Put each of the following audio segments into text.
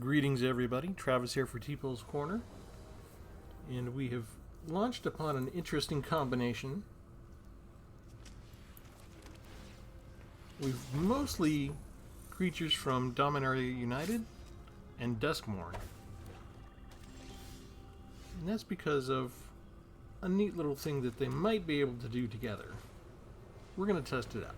Greetings everybody, Travis here for Tpull's Corner, and we have launched upon an interesting combination. We've mostly creatures from Dominaria United and Duskmourn, and that's because of a neat little thing that they might be able to do together. We're going to test it out.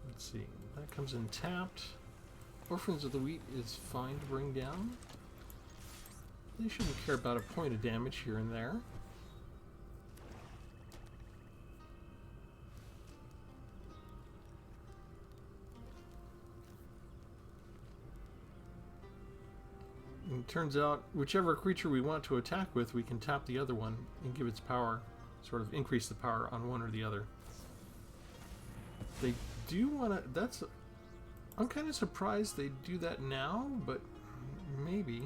Let's see, that comes in tapped. Orphans of the Wheat is fine to bring down. They shouldn't care about a point of damage here and there. And it turns out, whichever creature we want to attack with, we can tap the other one and give its power, sort of increase the power on one or the other. They do want to, I'm kind of surprised they do that now, but maybe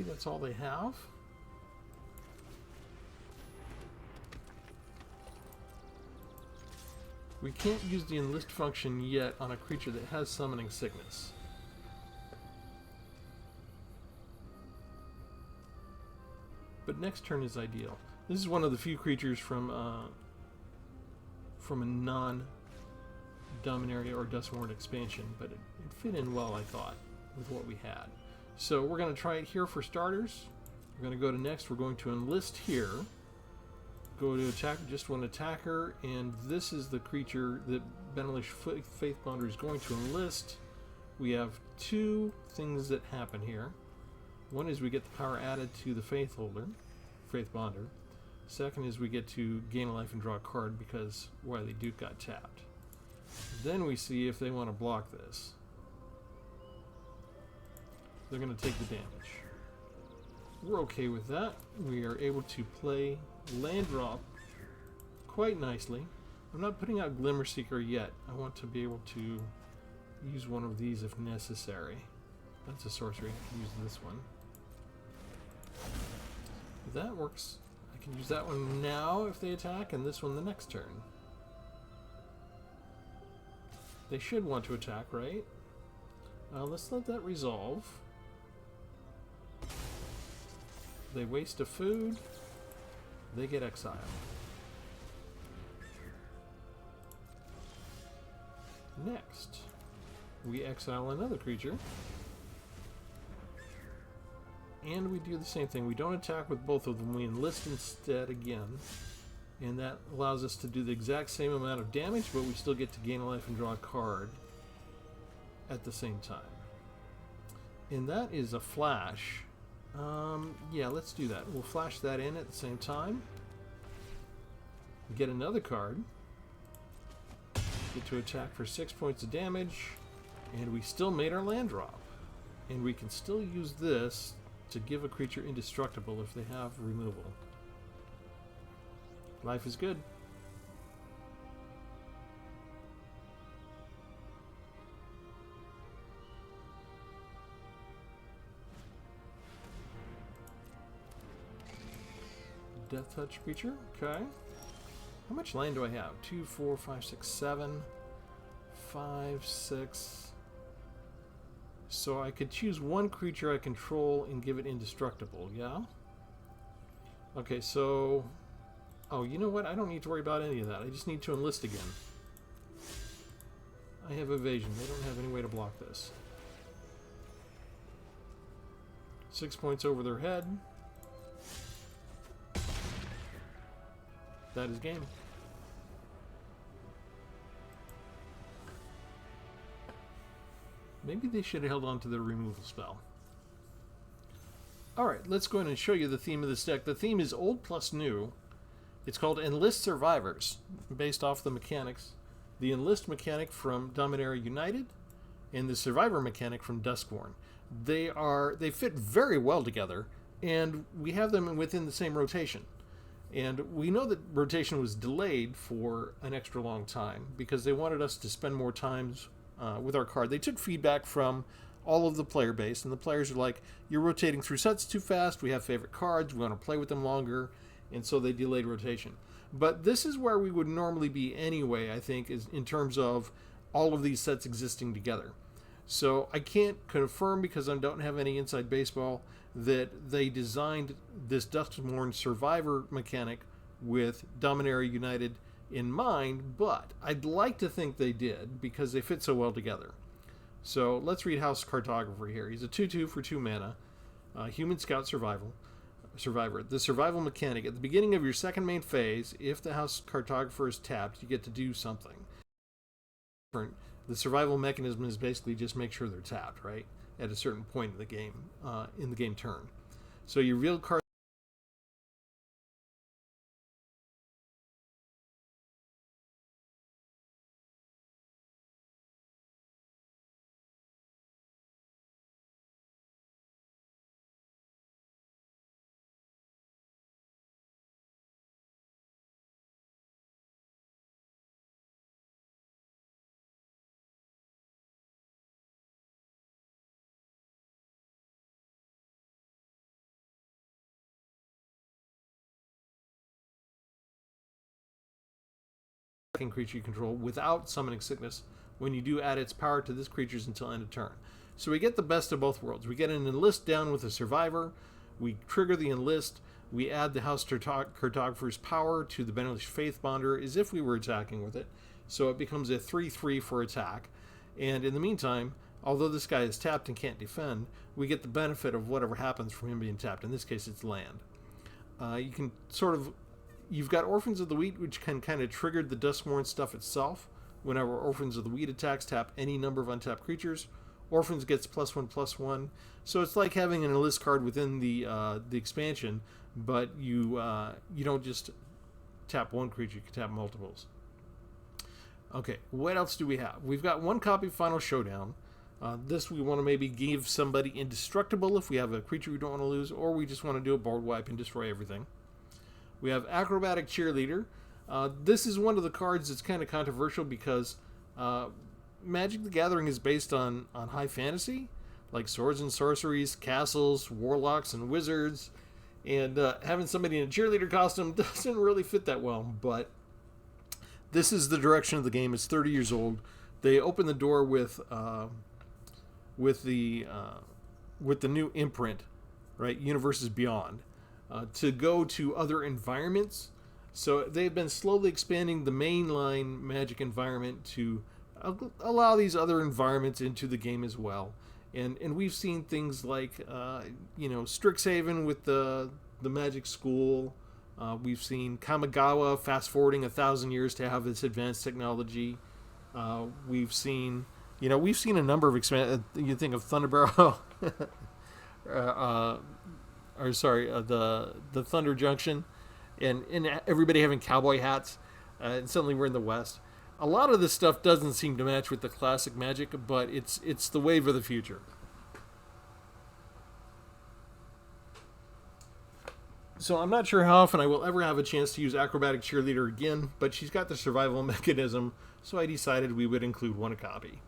that's all they have. We can't use the Enlist function yet on a creature that has Summoning Sickness. But next turn is ideal. This is one of the few creatures from a non-Dominaria or Duskmourn expansion, but it fit in well, I thought, with what we had. So we're going to try it here for starters. We're going to go to next. We're going to enlist here. Go to attack just one attacker, and this is the creature that Benelish Faithbonder is going to enlist. We have two things that happen here. One is we get the power added to the Faithbonder. Second is we get to gain a life and draw a card because Wily Duke got tapped. Then we see if they want to block this. They're going to take the damage. We're okay with that. We are able to play land drop quite nicely. I'm not putting out Glimmer Seeker yet. I want to be able to use one of these if necessary. That's a sorcery. I can use this one. If that works, I can use that one now if they attack, and this one the next turn. They should want to attack, right? Let's let that resolve. They waste a food. They get exiled. Next, we exile another creature. And we do the same thing. We don't attack with both of them. We enlist instead again. And that allows us to do the exact same amount of damage, but we still get to gain a life and draw a card at the same time. And that is a flash. Yeah, let's do that. We'll flash that in at the same time. Get another card. Get to attack for 6 points of damage. And we still made our land drop. And we can still use this to give a creature indestructible if they have removal. Life is good. Death Touch creature, okay. How much land do I have? 2, 4, 5, 6, 7, 5, 6. So I could choose one creature I control and give it indestructible, yeah? Okay, so... Oh, you know what? I don't need to worry about any of that. I just need to enlist again. I have evasion. They don't have any way to block this. 6 points over their head. That is game. Maybe they should have held on to their removal spell. Alright, let's go ahead and show you the theme of this deck. The theme is old plus new. It's called Enlist Survivors, based off the mechanics. The Enlist mechanic from Dominaria United and the Survivor mechanic from Duskmourn. They fit very well together, and we have them within the same rotation. And we know that rotation was delayed for an extra long time because they wanted us to spend more times with our card. They took feedback from all of the player base, and the players are like, you're rotating through sets too fast, we have favorite cards, we want to play with them longer, and so they delayed rotation. But this is where we would normally be anyway, I think, is in terms of all of these sets existing together. So I can't confirm, because I don't have any inside baseball, that they designed this Duskmourn Survivor mechanic with Dominaria United in mind, but I'd like to think they did because they fit so well together. So let's read House Cartographer here. He's a 2/2 for 2 mana, Human Scout Survivor. The survival mechanic. At the beginning of your second main phase, if the House Cartographer is tapped, you get to do something. The survival mechanism is basically just make sure they're tapped, right? At a certain point in the game turn. So you reveal cards creature you control without summoning sickness when you do add its power to this creature's until end of turn. So we get the best of both worlds. We get an Enlist down with a Survivor, we trigger the Enlist, we add the House Cartographer's power to the Benevolent Faith Bonder as if we were attacking with it, so it becomes a 3/3 for attack. And in the meantime, although this guy is tapped and can't defend, we get the benefit of whatever happens from him being tapped. In this case, it's land. You can you've got Orphans of the Wheat, which can kind of trigger the Duskmourn stuff itself. Whenever Orphans of the Wheat attacks, tap any number of untapped creatures. Orphans gets +1/+1. So it's like having an Enlist card within the expansion, but you don't just tap one creature, you can tap multiples. Okay, what else do we have? We've got 1 copy of Final Showdown. This we want to maybe give somebody Indestructible if we have a creature we don't want to lose, or we just want to do a board wipe and destroy everything. We have Acrobatic Cheerleader. This is one of the cards that's kind of controversial because Magic the Gathering is based on high fantasy, like swords and sorceries, castles, warlocks, and wizards. And having somebody in a cheerleader costume doesn't really fit that well, but this is the direction of the game. It's 30 years old. They opened the door with the new imprint, right? Universes Beyond. To go to other environments. So they've been slowly expanding the mainline Magic environment to allow these other environments into the game as well. And we've seen things like, Strixhaven with the Magic School. We've seen Kamigawa fast-forwarding 1,000 years to have this advanced technology. We've seen a number of you think of Thunder Barrow. The Thunder Junction, and everybody having cowboy hats, and suddenly we're in the West. A lot of this stuff doesn't seem to match with the classic Magic, but it's the wave of the future. So I'm not sure how often I will ever have a chance to use Acrobatic Cheerleader again, but she's got the survival mechanism, so I decided we would include 1 copy.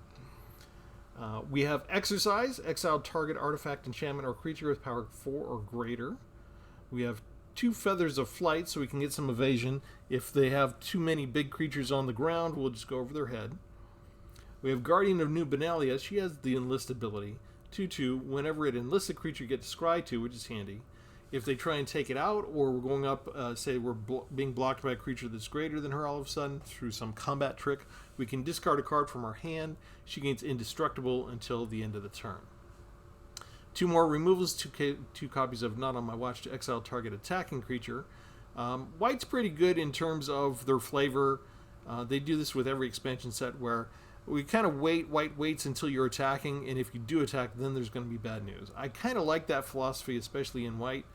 We have Exercise, exile target artifact, enchantment, or creature with power 4 or greater. We have 2 Feathers of Flight, so we can get some evasion. If they have too many big creatures on the ground, we'll just go over their head. We have Guardian of New Benalia. She has the Enlist ability. 2/2, whenever it enlists a creature, you get to scry 2, which is handy. If they try and take it out, or we're going up, say we're being blocked by a creature that's greater than her all of a sudden through some combat trick, we can discard a card from our hand. She gains Indestructible until the end of the turn. 2 more removals, 2 copies of Not on My Watch to exile target attacking creature. White's pretty good in terms of their flavor. They do this with every expansion set where we kind of white waits until you're attacking, and if you do attack, then there's going to be bad news. I kind of like that philosophy, especially in white.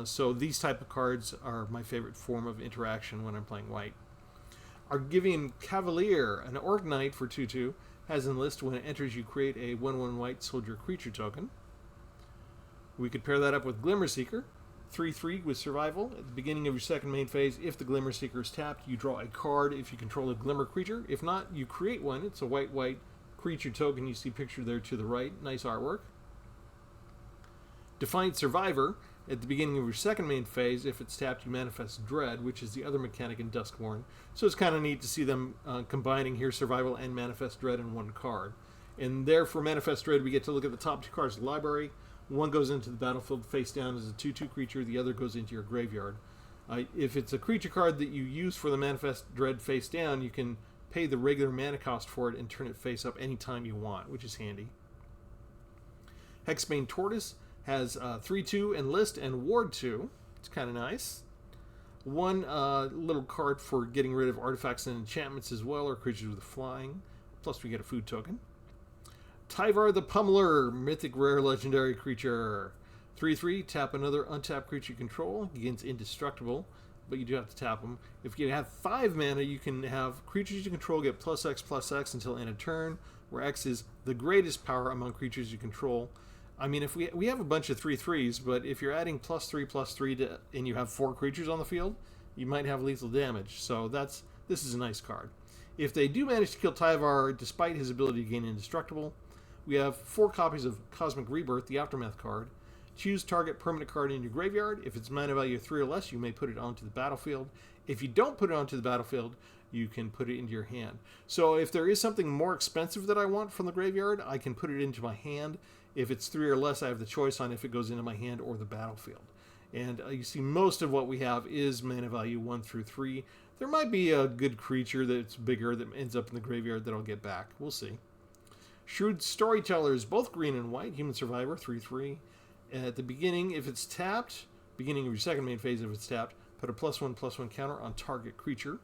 So these type of cards are my favorite form of interaction when I'm playing white. Argivian Cavalier, an Orc Knight for 2/2, has Enlist. When it enters, you create a 1/1 white soldier creature token. We could pair that up with Glimmerseeker, 3/3 with survival. At the beginning of your second main phase, if the Glimmerseeker is tapped, you draw a card if you control a Glimmer creature. If not, you create one. It's a white creature token. You see pictured there to the right. Nice artwork. Defiant Survivor. At the beginning of your second main phase, if it's tapped, you manifest Dread, which is the other mechanic in Duskborn. So it's kind of neat to see them combining here Survival and Manifest Dread in one card. And there for Manifest Dread, we get to look at the top 2 cards of the library. One goes into the battlefield face down as a 2/2 creature, the other goes into your graveyard. If it's a creature card that you use for the Manifest Dread face down, you can pay the regular mana cost for it and turn it face up anytime you want, which is handy. Hexbane Tortoise has 3/2 Enlist and Ward 2. It's kind of nice. One little card for getting rid of artifacts and enchantments as well, or creatures with flying. Plus we get a food token. Tyvar the Pummeler, mythic rare legendary creature. 3/3, tap another untapped creature you control. Gains indestructible, but you do have to tap them. If you have 5 mana, you can have creatures you control get +X/+X until end of turn, where X is the greatest power among creatures you control. I mean, if we have a bunch of 3/3s, but if you're adding +3/+3 to, and you have 4 creatures on the field, you might have lethal damage. So this is a nice card. If they do manage to kill Tyvar, despite his ability to gain indestructible, we have 4 copies of Cosmic Rebirth, the Aftermath card. Choose target permanent card in your graveyard. If it's mana value 3 or less, you may put it onto the battlefield. If you don't put it onto the battlefield, you can put it into your hand. So if there is something more expensive that I want from the graveyard, I can put it into my hand. If it's 3 or less, I have the choice on if it goes into my hand or the battlefield. And you see most of what we have is mana value 1 through 3. There might be a good creature that's bigger that ends up in the graveyard that I'll get back. We'll see. Shrewd Storytellers, both green and white. Human Survivor, 3/3. At the beginning, if it's tapped, beginning of your second main phase, if it's tapped, put a +1/+1 counter on target creature.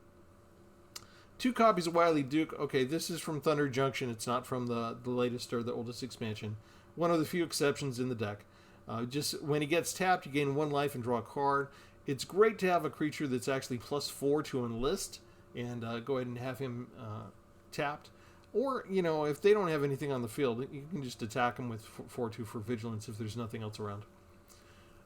2 copies of Wily Duke. Okay, this is from Thunder Junction. It's not from the latest or the oldest expansion. One of the few exceptions in the deck. Just when he gets tapped, you gain 1 life and draw a card. It's great to have a creature that's actually +4 to enlist and go ahead and have him tapped. Or, you know, if they don't have anything on the field, you can just attack them with 4/2 for vigilance if there's nothing else around.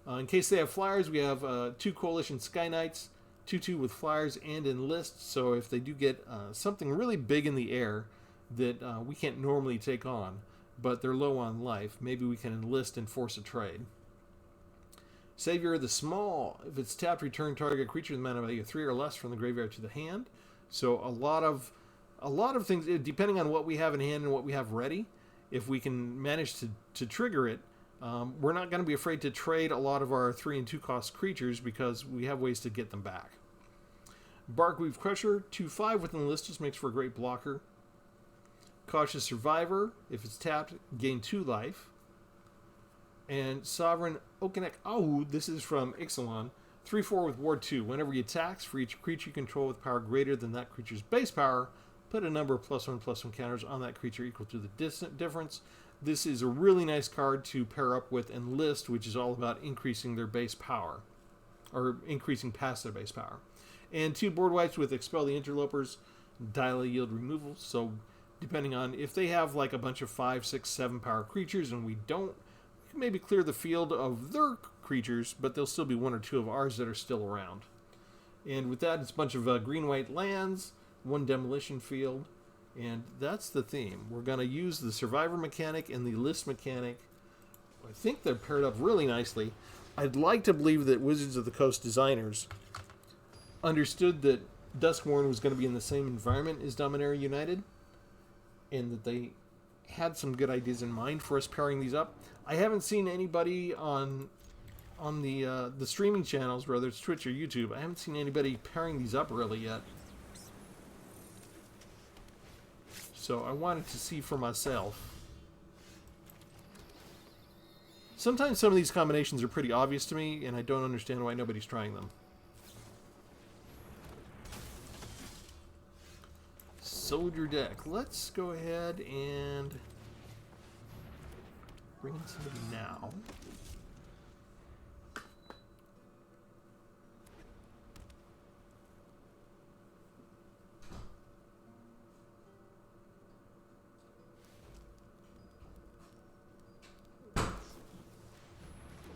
In case they have flyers, we have 2 Coalition Sky Knights, 2/2 with flyers and enlist. So if they do get something really big in the air that we can't normally take on, but they're low on life, maybe we can enlist and force a trade. Savior of the Small. If it's tapped, return target creature with mana value 3 or less from the graveyard to the hand. So a lot of things, depending on what we have in hand and what we have ready, if we can manage to trigger it, we're not going to be afraid to trade a lot of our 3 and 2 cost creatures because we have ways to get them back. Barkweave Crusher, 2/5 with Enlist, just makes for a great blocker. Cautious Survivor, if it's tapped, gain 2 life. And Sovereign Okenek Ahu, this is from Ixalan, 3/4 with Ward 2. Whenever he attacks, for each creature you control with power greater than that creature's base power, put a number of +1/+1 counters on that creature equal to the difference. This is a really nice card to pair up with Enlist, which is all about increasing their base power, or increasing past their base power. And 2 board wipes with Expel the Interlopers, dial a yield removal. So depending on if they have like a bunch of 5, 6, 7 power creatures and we don't, we can maybe clear the field of their creatures, but there'll still be 1 or 2 of ours that are still around. And with that, it's a bunch of green-white lands, 1 demolition field, and that's the theme. We're going to use the Survivor mechanic and the List mechanic. I think they're paired up really nicely. I'd like to believe that Wizards of the Coast designers understood that Duskborn was going to be in the same environment as Dominaria United, and that they had some good ideas in mind for us pairing these up. I haven't seen anybody on the streaming channels, whether it's Twitch or YouTube, I haven't seen anybody pairing these up really yet. So I wanted to see for myself. Sometimes some of these combinations are pretty obvious to me, and I don't understand why nobody's trying them. Soldier deck. Let's go ahead and bring in somebody now.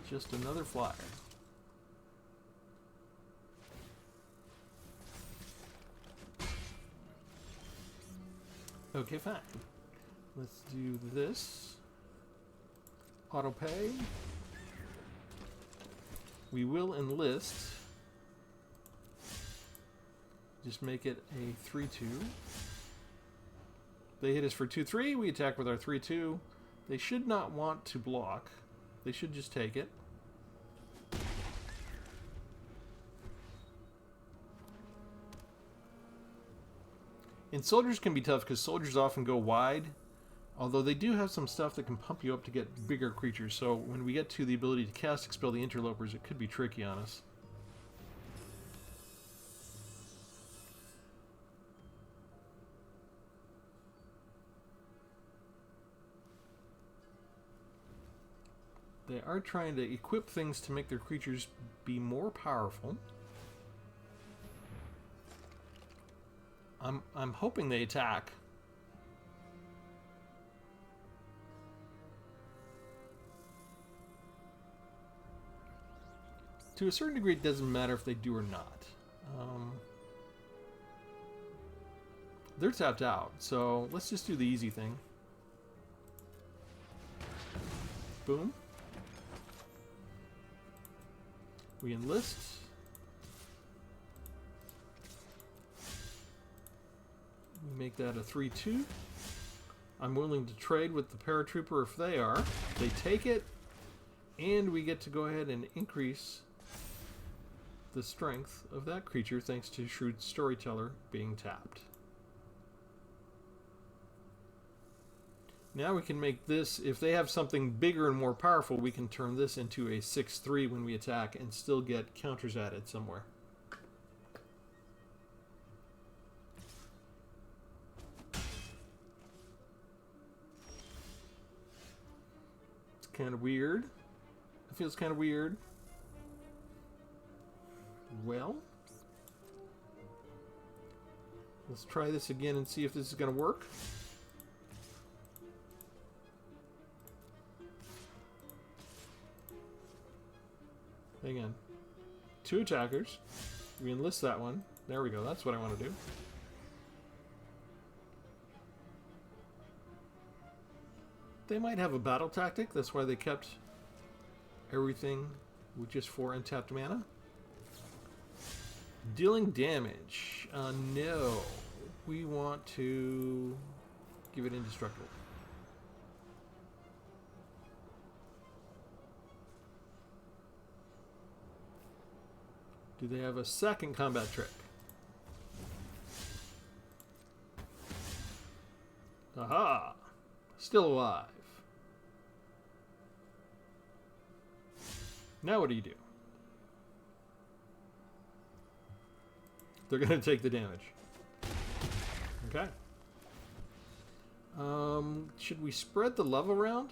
Just another flyer. Okay, fine. Let's do this. Auto pay. We will enlist. Just make it a 3-2. They hit us for 2-3. We attack with our 3-2. They should not want to block. They should just take it. And soldiers can be tough because soldiers often go wide. Although they do have some stuff that can pump you up to get bigger creatures. So when we get to the ability to cast Expel the Interlopers, it could be tricky on us. They are trying to equip things to make their creatures be more powerful. I'm hoping they attack. To a certain degree, it doesn't matter if they do or not. They're tapped out, so let's just do the easy thing. Boom. We enlist. We make that a 3-2. I'm willing to trade with the paratrooper if they are. They take it, and we get to go ahead and increase the strength of that creature thanks to Shrewd Storyteller being tapped. Now we can make this, if they have something bigger and more powerful, we can turn this into a 6-3 when we attack and still get counters added somewhere. It's kind of weird. It feels kind of weird. Well, let's try this again and see if this is going to work. Hang on. 2 attackers. We enlist that one. There we go. That's what I want to do. They might have a battle tactic. That's why they kept everything with just 4 untapped mana. Dealing damage. No. We want to give it indestructible. Do they have a second combat trick? Aha! Still alive. Now what do you do? They're going to take the damage. Okay. Should we spread the love around?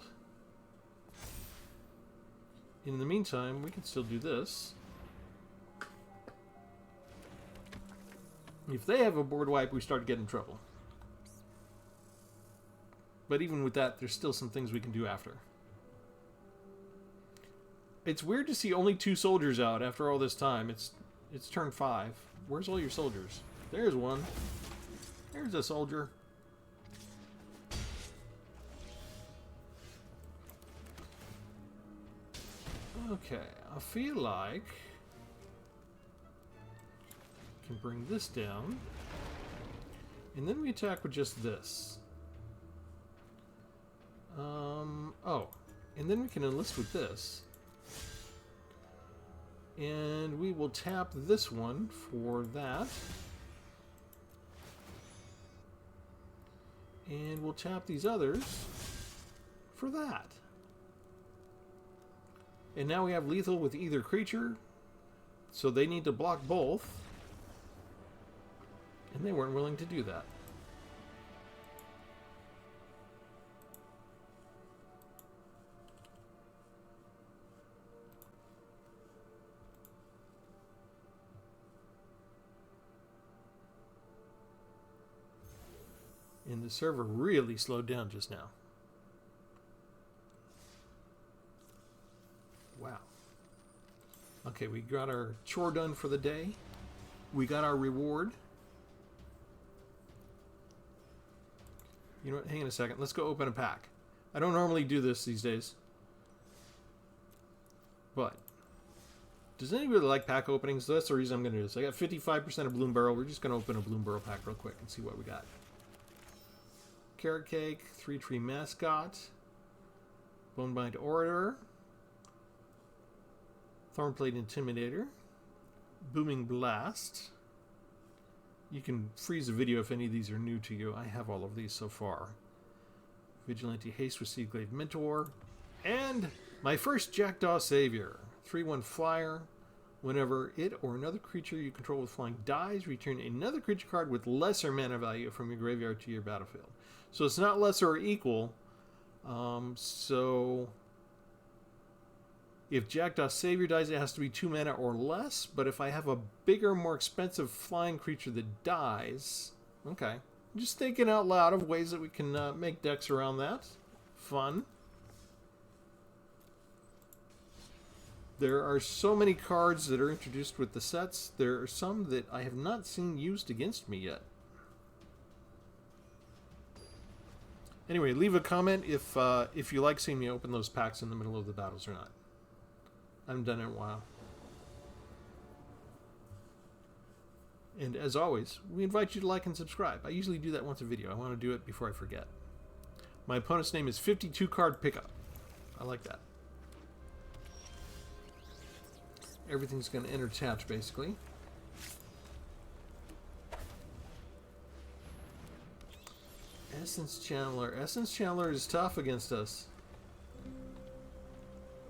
In the meantime, we can still do this. If they have a board wipe, we start to get in trouble. But even with that, there's still some things we can do after. It's weird to see only 2 soldiers out after all this time. It's turn 5. Where's all your soldiers? There's one. There's a soldier. Okay, I feel like I can bring this down. And then we attack with just this. Oh, and then we can enlist with this. And we will tap this one for that. And we'll tap these others for that. And now we have lethal with either creature. So they need to block both. And they weren't willing to do that. And the server really slowed down just now. Wow. Okay, we got our chore done for the day. We got our reward. You know what? Hang on a second. Let's go open a pack. I don't normally do this these days. But Does anybody like pack openings? So that's the reason I'm going to do this. I got 55% of Bloom Barrel. We're just going to open a Bloom Barrel pack real quick and see what we got. Carrot Cake, 3-Tree Mascot, Bonebind Orator, Thornplate Intimidator, Booming Blast. You can freeze the video if any of these are new to you. I have all of these so far. Vigilante Haste with Seaglaive Mentor, and my first Jackdaw Savior. 3/1 flyer. Whenever it or another creature you control with flying dies, return another creature card with lesser mana value from your graveyard to your battlefield. So it's not lesser or equal. So if Jackdaw Savior dies, it has to be 2 mana or less. But if I have a bigger, more expensive flying creature that dies... Okay. I'm just thinking out loud of ways that we can make decks around that. Fun. There are so many cards that are introduced with the sets. There are some that I have not seen used against me yet. Anyway, leave a comment if you like seeing me open those packs in the middle of the battles or not. I haven't done it in a while. And as always, we invite you to like and subscribe. I usually do that once a video. I want to do it before I forget. My opponent's name is 52 Card Pickup. I like that. Everything's going to intertouch, basically. Essence Channeler. Essence Channeler is tough against us.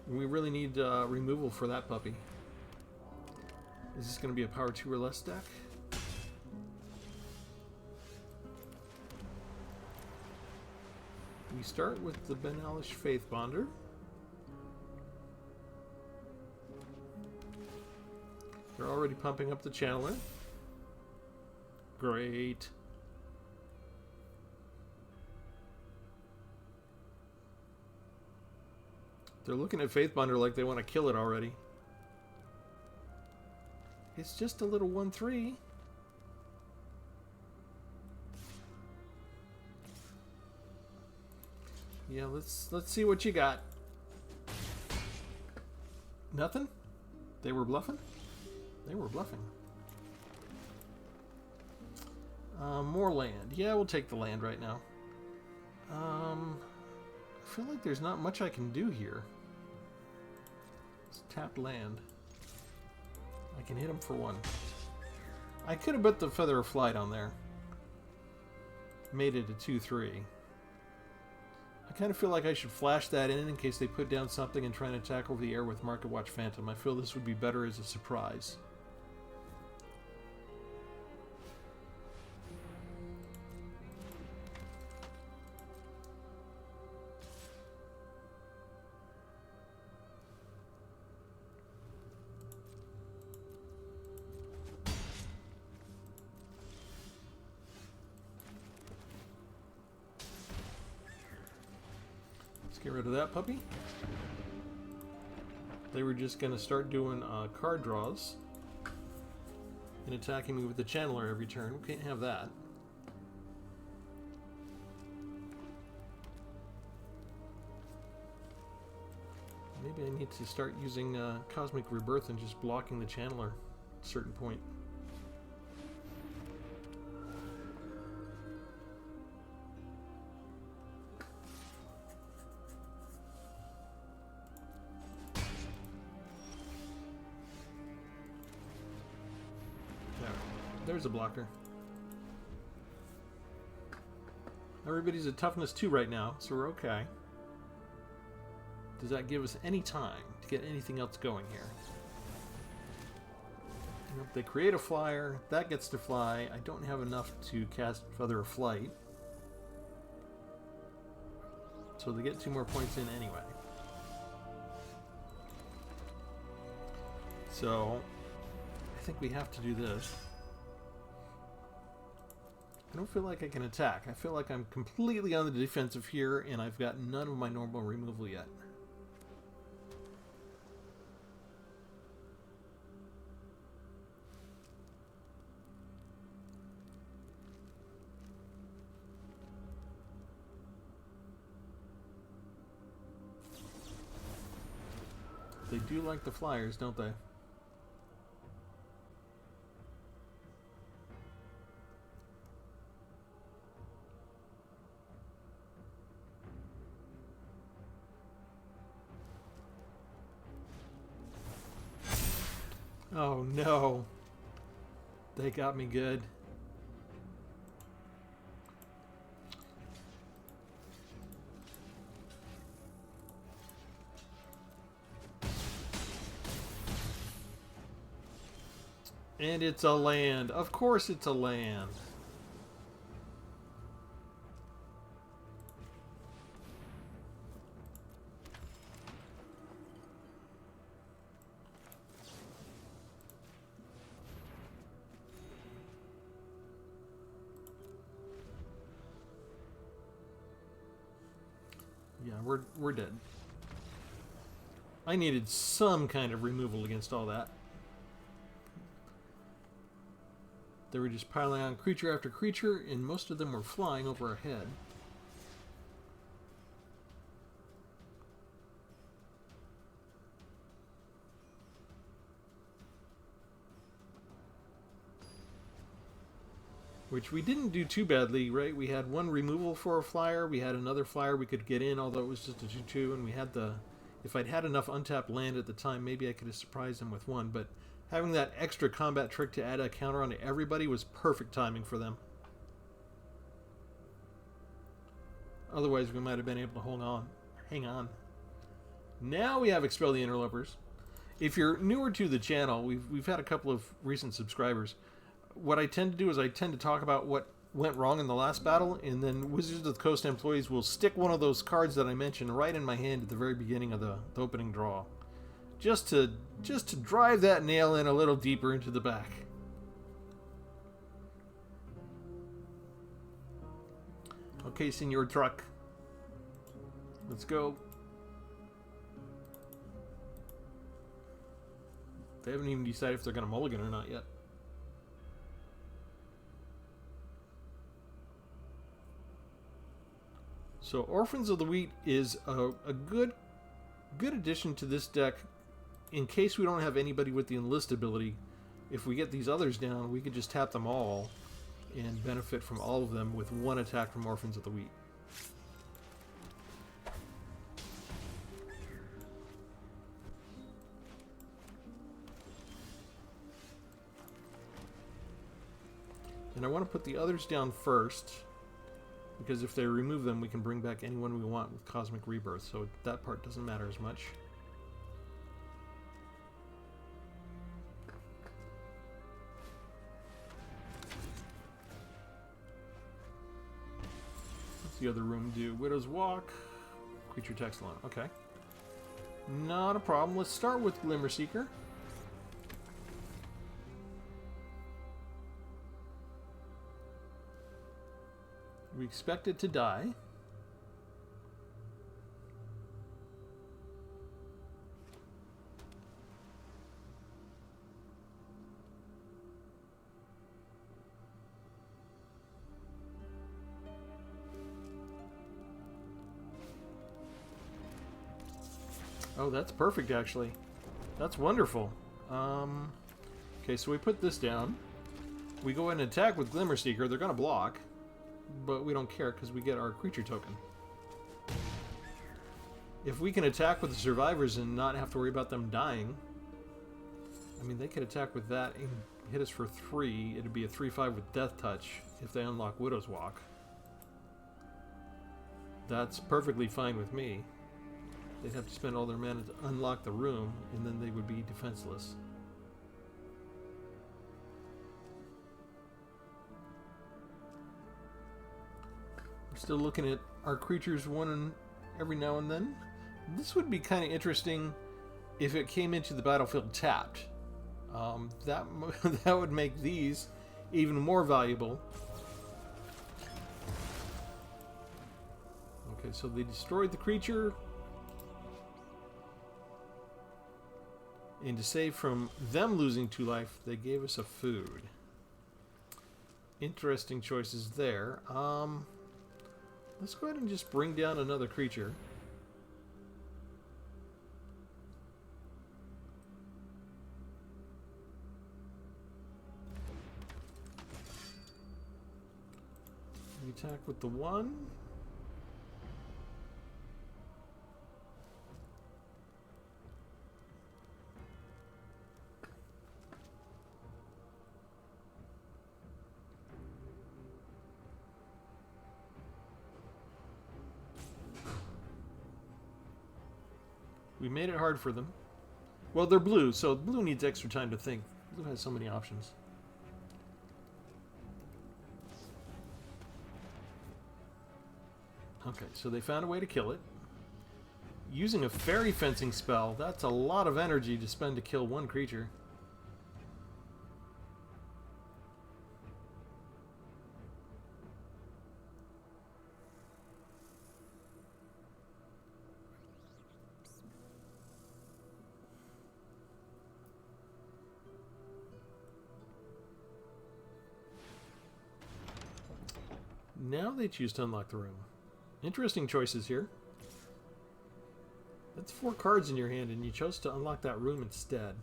We really need removal for that puppy. Is this going to be a power 2 or less deck? We start with the Benalish Faith Bonder. They're already pumping up the Channeler. Great. They're looking at Faith Bonder like they want to kill it already. It's just a little 1/3. Yeah, let's see what you got. Nothing? They were bluffing? They were bluffing. More land. Yeah, we'll take the land right now. I feel like there's not much I can do here. It's tapped land. I can hit him for 1. I could have put the Feather of Flight on there. Made it a 2/3. I kind of feel like I should flash that in case they put down something and try and attack over the air with Market Watch Phantom. I feel this would be better as a surprise. Get rid of that puppy. They were just going to start doing card draws and attacking me with the Channeler every turn. We can't have that. Maybe I need to start using Cosmic Rebirth and just blocking the Channeler at a certain point. There's a blocker. Everybody's at toughness 2 right now, so we're okay. Does that give us any time to get anything else going here? If they create a flyer, that gets to fly. I don't have enough to cast Feather of Flight. So they get 2 more points in anyway. So I think we have to do this. I don't feel like I can attack. I feel like I'm completely on the defensive here, and I've got none of my normal removal yet. They do like the flyers, don't they? Oh no. They got me good. And it's a land. Of course it's a land. Yeah, we're dead. I needed some kind of removal against all that. They were just piling on creature after creature, and most of them were flying over our head. Which we didn't do too badly, right? We had one removal for a flyer, we had another flyer we could get in, although it was just a 2-2, and we had the... If I'd had enough untapped land at the time, maybe I could have surprised them with one, but having that extra combat trick to add a counter onto everybody was perfect timing for them. Otherwise, we might have been able to hold on. Hang on. Now we have Expel the Interlopers. If you're newer to the channel, we've had a couple of recent subscribers. What I tend to do is I tend to talk about what went wrong in the last battle, and then Wizards of the Coast employees will stick one of those cards that I mentioned right in my hand at the very beginning of the opening draw. Just to drive that nail in a little deeper into the back. Okay, Senor Truck. Let's go. They haven't even decided if they're going to mulligan or not yet. So Orphans of the Wheat is a good addition to this deck in case we don't have anybody with the Enlist ability. If we get these others down, we could just tap them all and benefit from all of them with one attack from Orphans of the Wheat. And I want to put the others down first, because if they remove them, we can bring back anyone we want with Cosmic Rebirth, so that part doesn't matter as much. What's the other room do? Widow's Walk, Creature Text Alone. Okay. Not a problem. Let's start with Glimmer Seeker. We expect it to die. Oh, that's perfect, actually. That's wonderful. Okay, so we put this down. We go in and attack with Glimmer Seeker. They're going to block. But we don't care because we get our creature token. If we can attack with the survivors and not have to worry about them dying, I mean, they could attack with that and hit us for 3. It'd be a 3/5 with Death Touch if they unlock Widow's Walk. That's perfectly fine with me. They'd have to spend all their mana to unlock the room, and then they would be defenseless. Still looking at our creatures every now and then. This would be kind of interesting if it came into the battlefield tapped. That would make these even more valuable. Okay, so they destroyed the creature. And to save from them losing 2 life, they gave us a food. Interesting choices there. Let's go ahead and just bring down another creature. We attack with the 1. We made it hard for them. Well, they're blue, so blue needs extra time to think. Blue has so many options. Okay, so they found a way to kill it. Using a fairy fencing spell, that's a lot of energy to spend to kill one creature. Now they choose to unlock the room. Interesting choices here. That's 4 cards in your hand, and you chose to unlock that room instead.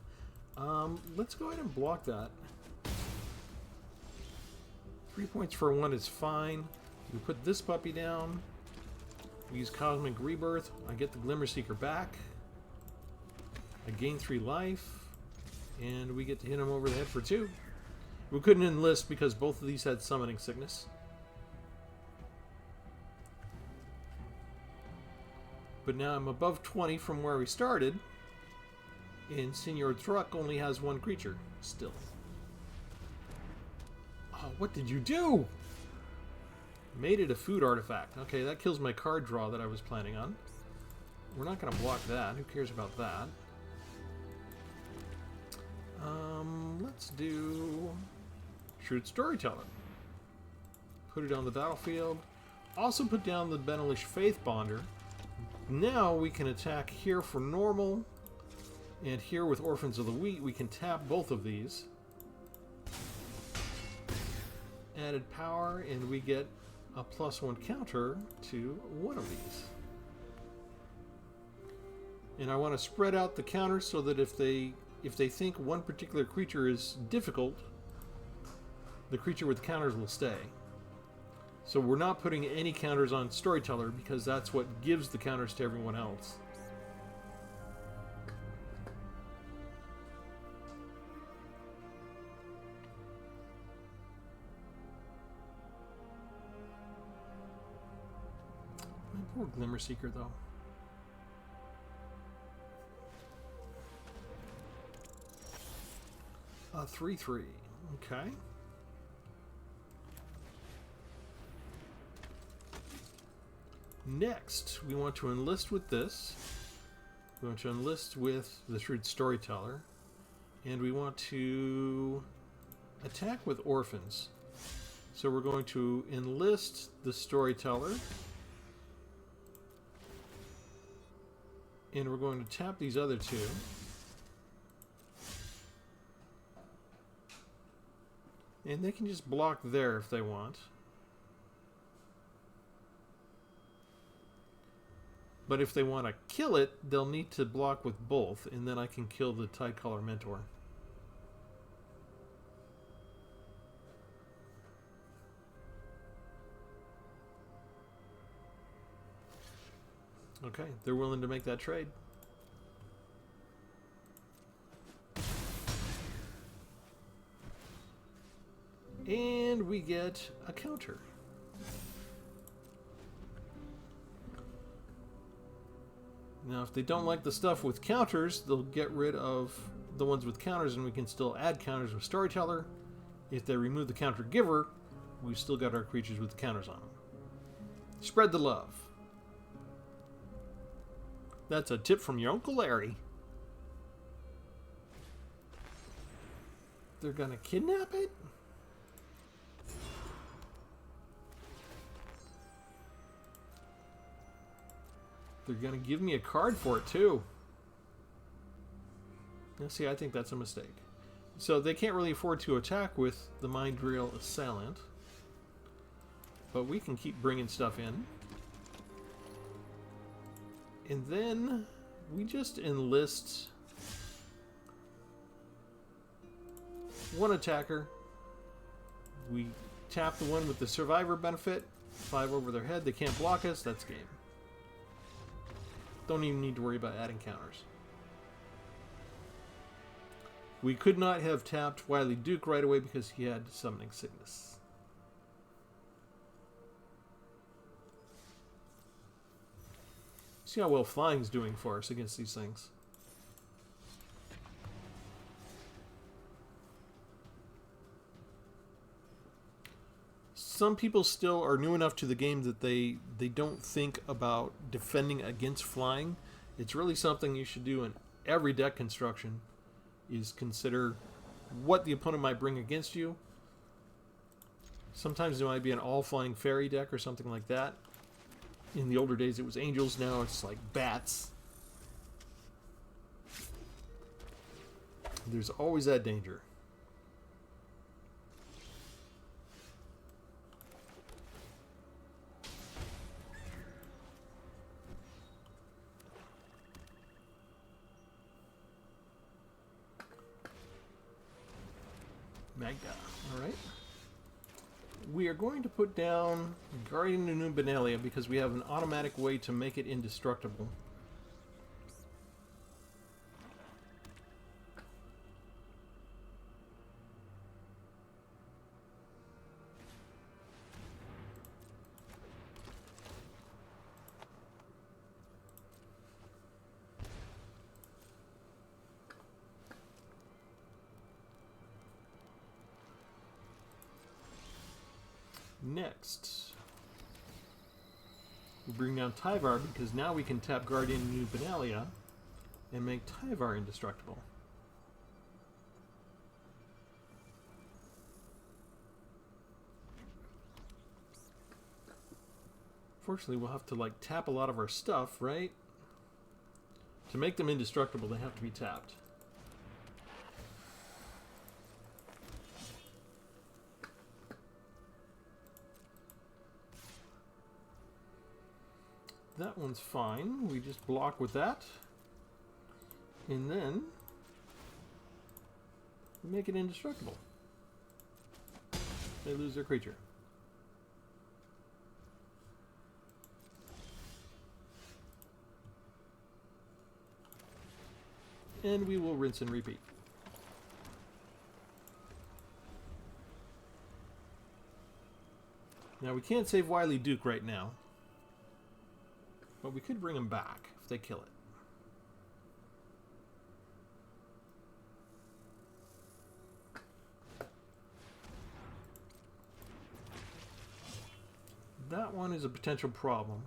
Let's go ahead and block that. 3 points for 1 is fine. We put this puppy down. We use Cosmic Rebirth. I get the Glimmer Seeker back. I gain 3 life. And we get to hit him over the head for 2. We couldn't enlist because both of these had Summoning Sickness. But now I'm above 20 from where we started, and Senor Truck only has 1 creature, still. Oh, what did you do? Made it a food artifact. Okay, that kills my card draw that I was planning on. We're not going to block that. Who cares about that? Let's do Shrewd Storyteller. Put it on the battlefield. Also put down the Benelish Faith Bonder. Now we can attack here for normal, and here with Orphans of the Wheat we can tap both of these. Added power, and we get a +1 counter to one of these. And I want to spread out the counters so that if they think one particular creature is difficult, the creature with counters will stay. So we're not putting any counters on Storyteller because that's what gives the counters to everyone else. My poor Glimmer Seeker, though. A 3/3. Okay. Next, we want to enlist with this. We want to enlist with the Shrewd Storyteller. And we want to attack with Orphans. So we're going to enlist the Storyteller. And we're going to tap these other 2. And they can just block there if they want. But if they want to kill it, they'll need to block with both, and then I can kill the Tpull Mentor. Okay, they're willing to make that trade. And we get a counter. Now, if they don't like the stuff with counters, they'll get rid of the ones with counters, and we can still add counters with Storyteller. If they remove the counter giver, we've still got our creatures with counters on them. Spread the love. That's a tip from your Uncle Larry. They're gonna kidnap it? They're going to give me a card for it, too. Now, see, I think that's a mistake. So they can't really afford to attack with the Mind Drill Assailant. But we can keep bringing stuff in. And then we just enlist one attacker. We tap the one with the Survivor benefit. 5 over their head. They can't block us. That's game. Don't even need to worry about adding counters. We could not have tapped Wily Duke right away because he had Summoning Sickness. See how well flying's doing for us against these things. Some people still are new enough to the game that they don't think about defending against flying. It's really something you should do in every deck construction, is consider what the opponent might bring against you. Sometimes it might be an all-flying fairy deck or something like that. In the older days it was angels, now it's like bats. There's always that danger. Magda. Alright. We are going to put down Guardian of New Benalia because we have an automatic way to make it indestructible. Next, we bring down Tyvar because now we can tap Guardian of New Benalia and make Tyvar indestructible. Fortunately, we'll have to like tap a lot of our stuff, right? To make them indestructible, they have to be tapped. That one's fine. We just block with that. And then we make it indestructible. They lose their creature. And we will rinse and repeat. Now we can't save Wily Duke right now. But we could bring him back if they kill it. That one is a potential problem.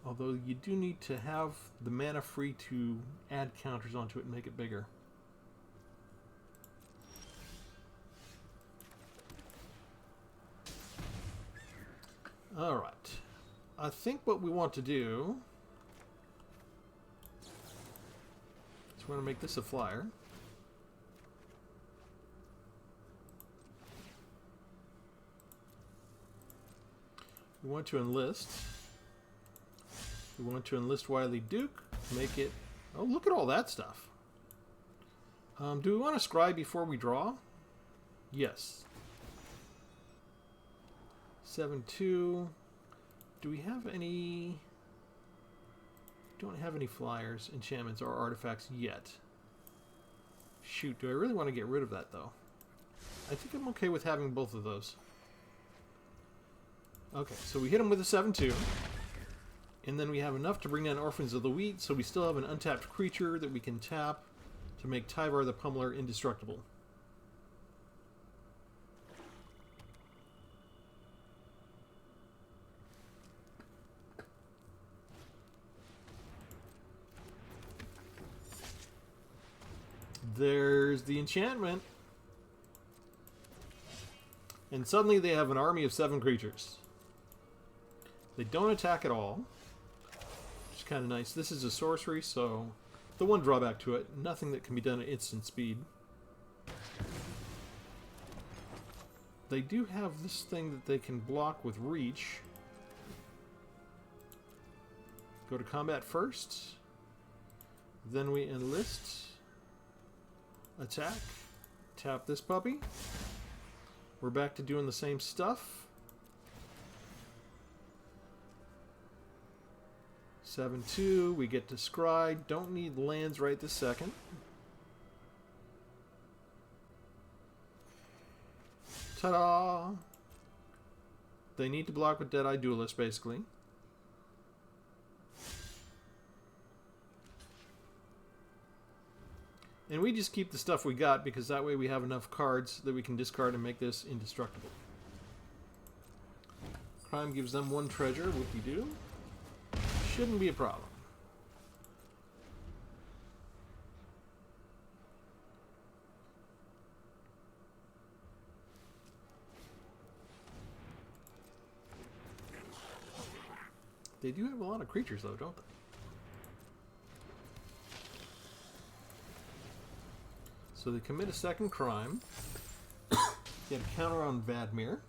Although you do need to have the mana free to add counters onto it and make it bigger. Alright. I think what we want to do... we're going to make this a flyer. We want to enlist. We want to enlist Wily Duke. Make it... oh, look at all that stuff. Do we want to scry before we draw? Yes. 7-2. Do we have any... don't have any flyers, enchantments, or artifacts yet. Shoot, do I really want to get rid of that, though? I think I'm okay with having both of those. Okay, so we hit him with a 7-2. And then we have enough to bring down Orphans of the Wheat, so we still have an untapped creature that we can tap to make Tyvar the Pummeler indestructible. There's the enchantment. And suddenly they have an army of 7 creatures. They don't attack at all, which is kind of nice. This is a sorcery, so the one drawback to it, nothing that can be done at instant speed. They do have this thing that they can block with reach. Go to combat first. Then we enlist. Attack. Tap this puppy. We're back to doing the same stuff. 7-2. We get to scry. Don't need lands right this second. Ta-da! They need to block with Deadeye Duelist, basically. And we just keep the stuff we got because that way we have enough cards that we can discard and make this indestructible. Crime gives them 1 treasure, whoop-de-doo. Shouldn't be a problem. They do have a lot of creatures though, don't they? So they commit a second crime. Get a counter on Vadmir.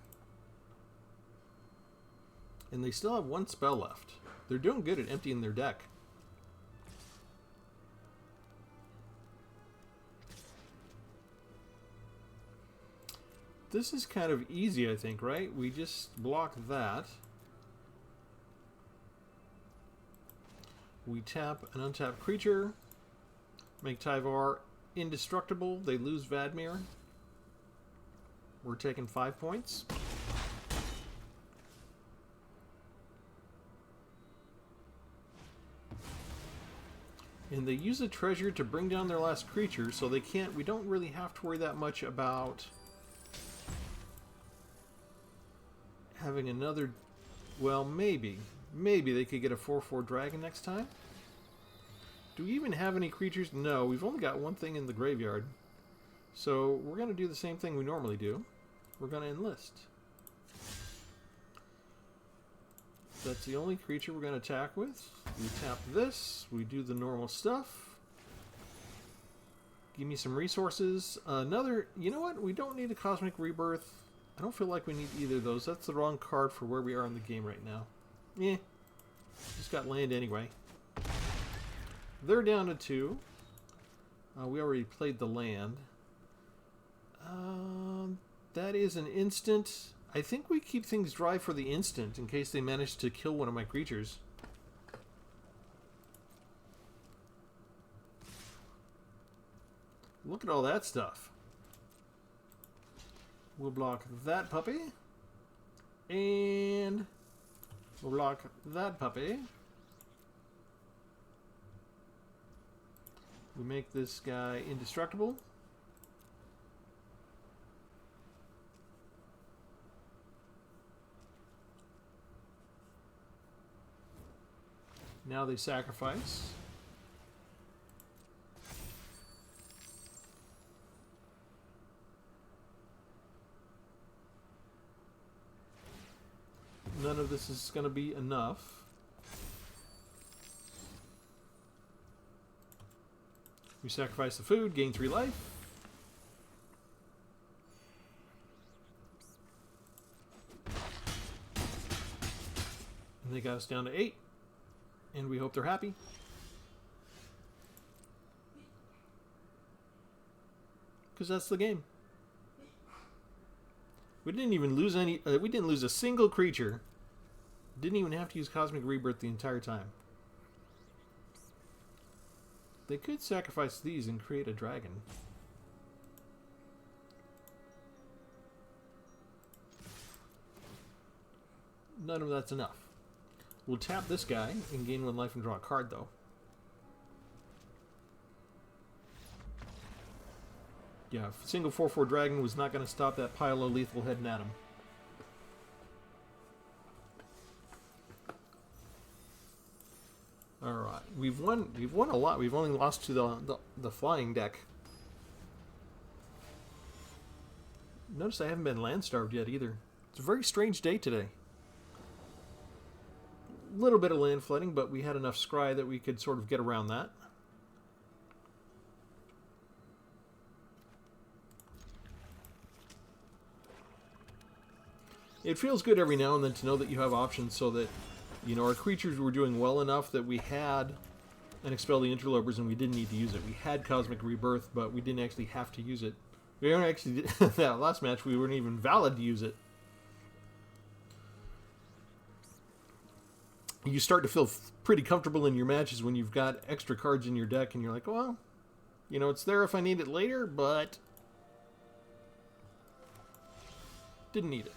And they still have 1 spell left. They're doing good at emptying their deck. This is kind of easy, I think, right? We just block that. We tap an untapped creature. Make Tyvar indestructible. They lose Vadmir. We're taking 5 points. And they use a treasure to bring down their last creature, so they can't... We don't really have to worry that much about having another... Well, maybe. Maybe they could get a 4/4 dragon next time? Do we even have any creatures? No, we've only got 1 thing in the graveyard. So we're going to do the same thing we normally do. We're going to enlist. That's the only creature we're going to attack with. We tap this. We do the normal stuff. Give me some resources. Another... You know what? We don't need a Cosmic Rebirth. I don't feel like we need either of those. That's the wrong card for where we are in the game right now. Eh. Just got land anyway. They're down to 2. We already played the land. That is an instant. I think we keep things dry for the instant in case they manage to kill one of my creatures. Look at all that stuff. We'll block that puppy. And we'll block that puppy. We make this guy indestructible. Now they sacrifice. None of this is going to be enough. We sacrifice the food, gain 3 life. And they got us down to 8. And we hope they're happy. Because that's the game. We didn't even lose any... we didn't lose a single creature. Didn't even have to use Cosmic Rebirth the entire time. They could sacrifice these and create a dragon. None of that's enough. We'll tap this guy and gain 1 life and draw a card, though. Yeah, single 4/4 dragon was not going to stop that pile of lethal heading at him. All right, we've won a lot. We've only lost to the flying deck. Notice I haven't been land starved yet either. It's a very strange day today. A little bit of land flooding, but we had enough scry that we could sort of get around that. It feels good every now and then to know that you have options so that, you know, our creatures were doing well enough that we had an Expel the Interlopers and we didn't need to use it. We had Cosmic Rebirth, but we didn't actually have to use it. We weren't actually... that last match, we weren't even valid to use it. You start to feel pretty comfortable in your matches when you've got extra cards in your deck and you're like, well, you know, it's there if I need it later, but didn't need it.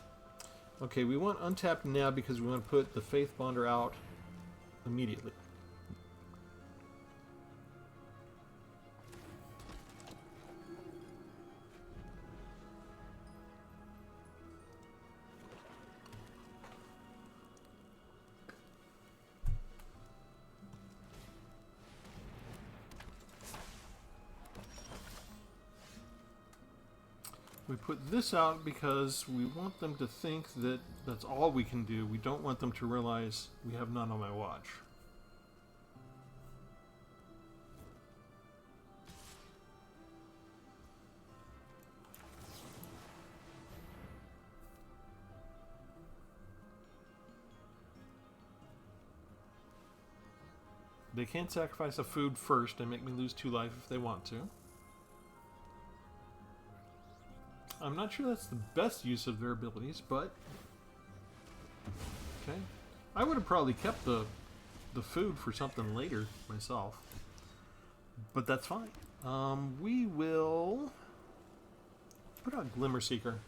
Okay, we want untapped now because we want to put the Faith Bonder out immediately. We put this out because we want them to think that that's all we can do. We don't want them to realize we have none on my watch. They can't sacrifice a food first and make me lose 2 life if they want to. I'm not sure that's the best use of their abilities, but... Okay. I would have probably kept the food for something later myself. But that's fine. We will... put out Glimmer Seeker.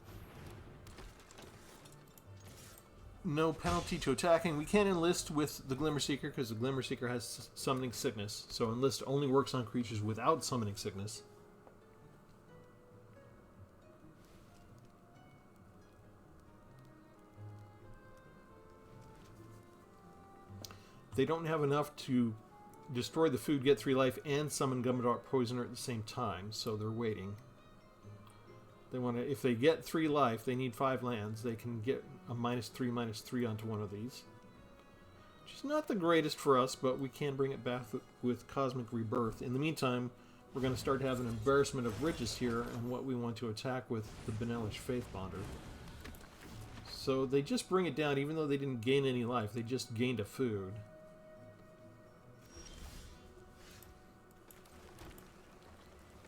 No penalty to attacking. We can't enlist with the Glimmer Seeker because the Glimmer Seeker has Summoning Sickness. So enlist only works on creatures without Summoning Sickness. They don't have enough to destroy the food, get 3 life, and summon Gumdrop Poisoner at the same time, so they're waiting. They want to, if they get 3 life, they need 5 lands. They can get a -3/-3 onto one of these. Which is not the greatest for us, but we can bring it back with Cosmic Rebirth. In the meantime, we're going to start having embarrassment of riches here on what we want to attack with the Benelish Faithbonder. So they just bring it down, even though they didn't gain any life. They just gained a food.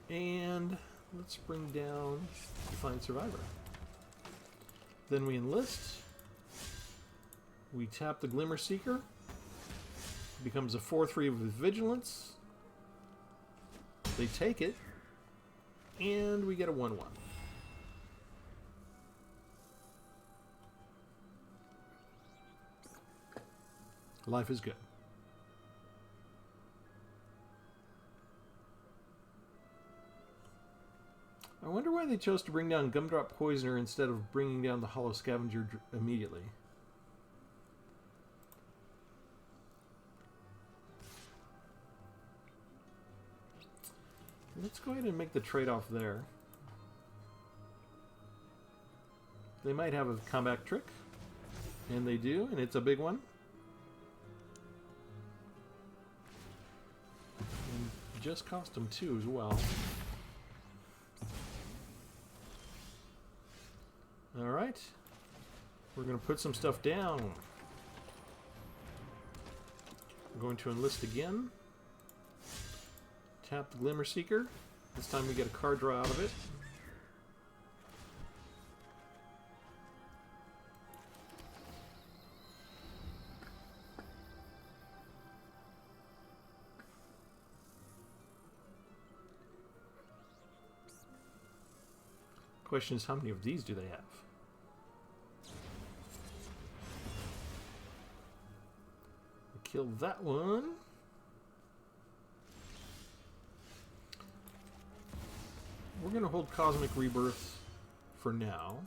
And let's bring down Defiant Survivor. Then we enlist. We tap the Glimmer Seeker. Becomes a 4/3 with Vigilance. They take it. And we get a 1/1. Life is good. I wonder why they chose to bring down Gumdrop Poisoner instead of bringing down the Hollow Scavenger immediately. Let's go ahead and make the trade-off there. They might have a comeback trick, and they do, and it's a big one. And just cost them 2 as well. Alright, we're going to put some stuff down. We're going to enlist again. Tap the Glimmer Seeker. This time we get a card draw out of it. Question is, how many of these do they have? Kill that one. We're going to hold Cosmic Rebirth for now.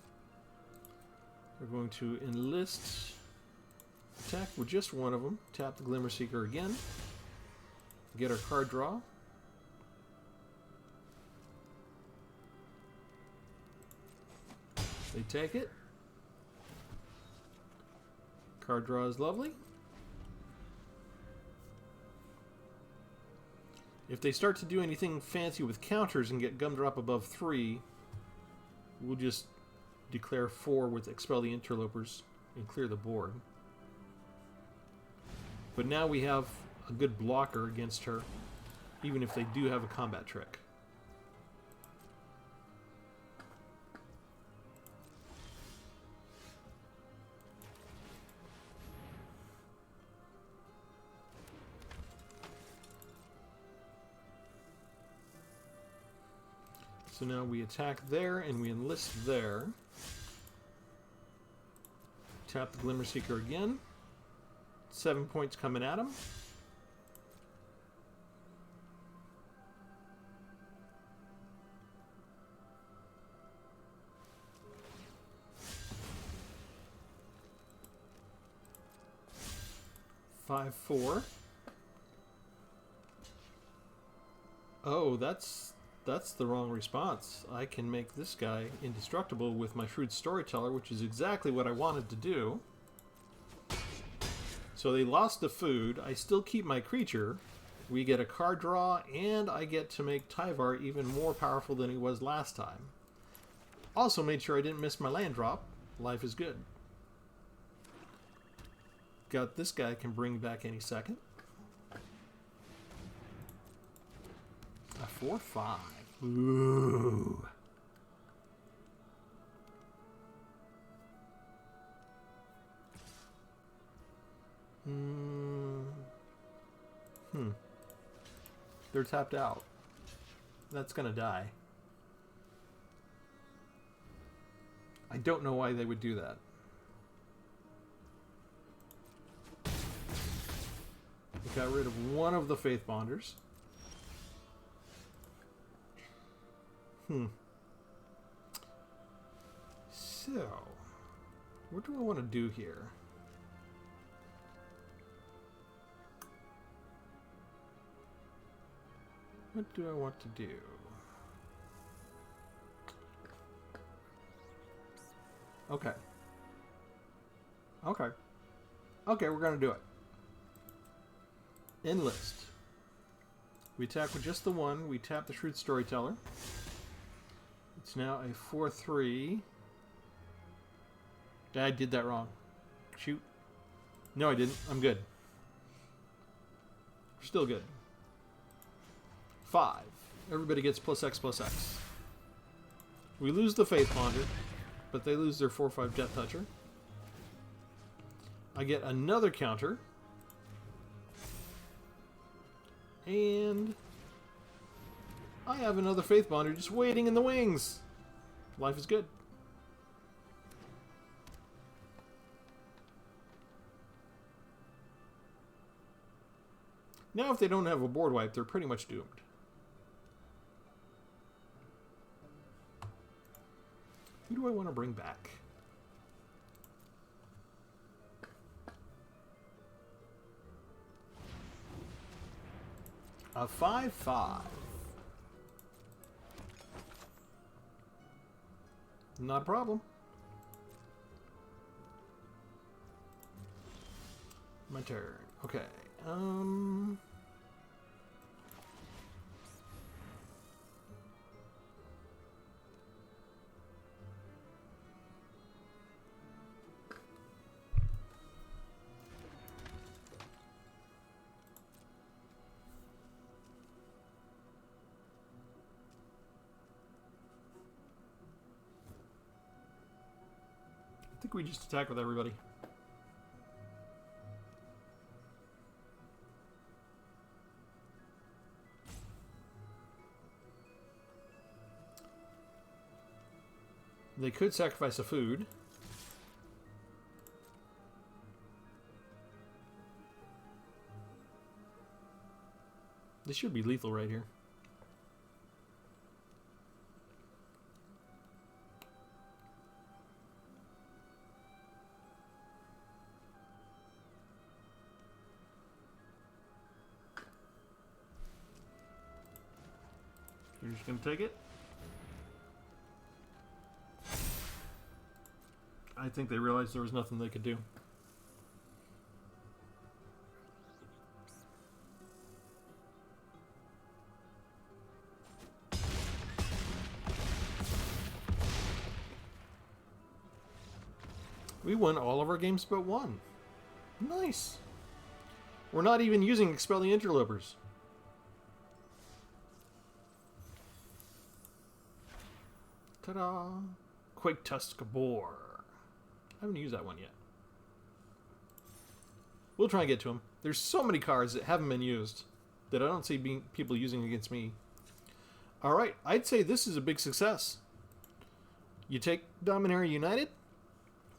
We're going to enlist, attack with just one of them, tap the Glimmer Seeker again, get our card draw. They take it. Card draw is lovely. If they start to do anything fancy with counters and get Gumdrop above 3, we'll just declare 4 with Expel the Interlopers and clear the board. But now we have a good blocker against her, even if they do have a combat trick. So now we attack there and we enlist there. Tap the Glimmer Seeker again. 7 points coming at him. Five, 4. Oh, that's That's the wrong response. I can make this guy indestructible with my Shrewd Storyteller, which is exactly what I wanted to do. So they lost the food. I still keep my creature. We get a card draw, and I get to make Tyvar even more powerful than he was last time. Also made sure I didn't miss my land drop. Life is good. Got this guy can bring back any second. A 4/5. Ooh. They're tapped out. That's gonna die. I don't know why they would do that. We got rid of one of the Faith Bonders. So, what do I want to do here? What do I want to do? Okay. Okay. Okay, we're gonna do it. Enlist. We attack with just the one. We tap the Shrewd Storyteller. It's now a 4/3. I did that wrong. Shoot. No, I didn't. I'm good. We're still good. 5. Everybody gets +X/+X. We lose the Faith Bonder, but they lose their 4/5 Death Toucher. I get another counter. And I have another Faith Bonder just waiting in the wings. Life is good. Now if they don't have a board wipe, they're pretty much doomed. Who do I want to bring back? A 5/5. Not a problem. My turn. Okay. I think we just attack with everybody. They could sacrifice a food. This should be lethal right here. You're just going to take it? I think they realized there was nothing they could do. We won all of our games but one. Nice. We're not even using Expel the Interlopers. Ta-da! Quake Tusk Boar. I haven't used that one yet. We'll try and get to them. There's so many cards that haven't been used that I don't see people using against me. Alright, I'd say this is a big success. You take Dominaria United,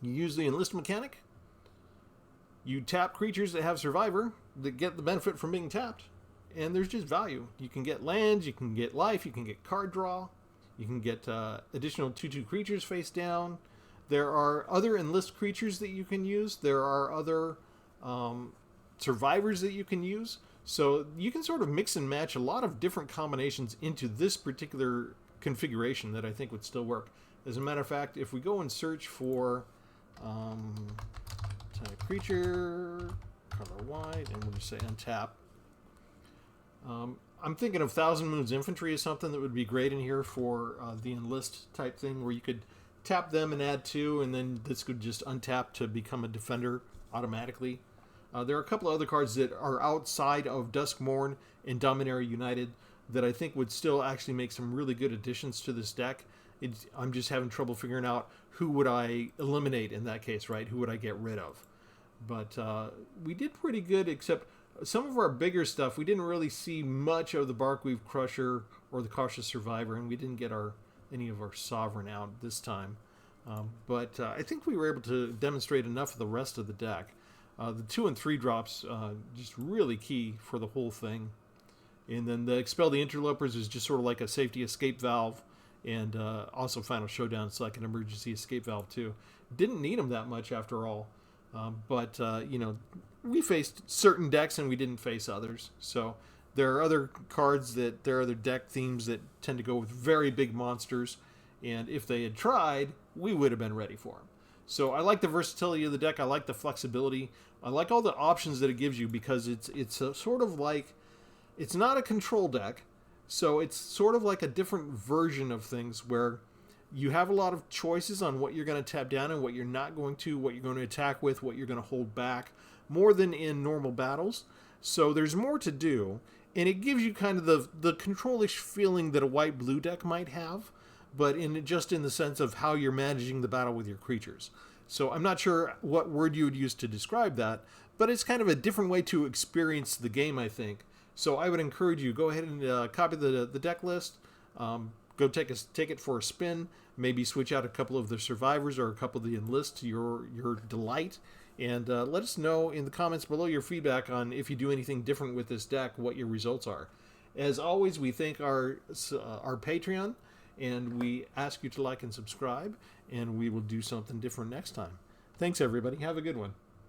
you use the Enlist mechanic, you tap creatures that have Survivor that get the benefit from being tapped, and there's just value. You can get lands, you can get life, you can get card draw, you can get additional 2/2 creatures face down. There are other Enlist creatures that you can use. There are other survivors that you can use. So you can sort of mix and match a lot of different combinations into this particular configuration that I think would still work. As a matter of fact, if we go and search for type creature, color white, and we'll just say untap. I'm thinking of Thousand Moons Infantry is something that would be great in here for the Enlist type thing, where you could tap them and add 2, and then this could just untap to become a defender automatically. There are a couple of other cards that are outside of Duskmourn and Dominaria United that I think would still actually make some really good additions to this deck. I'm just having trouble figuring out who would I eliminate in that case, right? Who would I get rid of? But we did pretty good, except some of our bigger stuff, we didn't really see much of the Barkweave Crusher or the Cautious Survivor, and we didn't get any of our Sovereign out this time. But I think we were able to demonstrate enough of the rest of the deck. The 2 and 3 drops just really key for the whole thing. And then the Expel the Interlopers is just sort of like a safety escape valve, and also Final Showdown is like an emergency escape valve too. Didn't need them that much after all, but you know, we faced certain decks and we didn't face others. So there are other cards there are other deck themes that tend to go with very big monsters, and if they had tried, we would have been ready for them. So I like the versatility of the deck. I like the flexibility. I like all the options that it gives you, because it's a sort of like, it's not a control deck, so it's sort of like a different version of things where you have a lot of choices on what you're going to tap down and what you're not going to, what you're going to attack with, what you're going to hold back, more than in normal battles. So there's more to do, and it gives you kind of the control-ish feeling that a white-blue deck might have, but just in the sense of how you're managing the battle with your creatures. So I'm not sure what word you would use to describe that, but it's kind of a different way to experience the game, I think. So I would encourage you, go ahead and copy the deck list, go take it for a spin, maybe switch out a couple of the survivors or a couple of the Enlist to your delight, and let us know in the comments below your feedback on if you do anything different with this deck, what your results are. As always, we thank our Patreon, and we ask you to like and subscribe, and we will do something different next time. Thanks, everybody. Have a good one.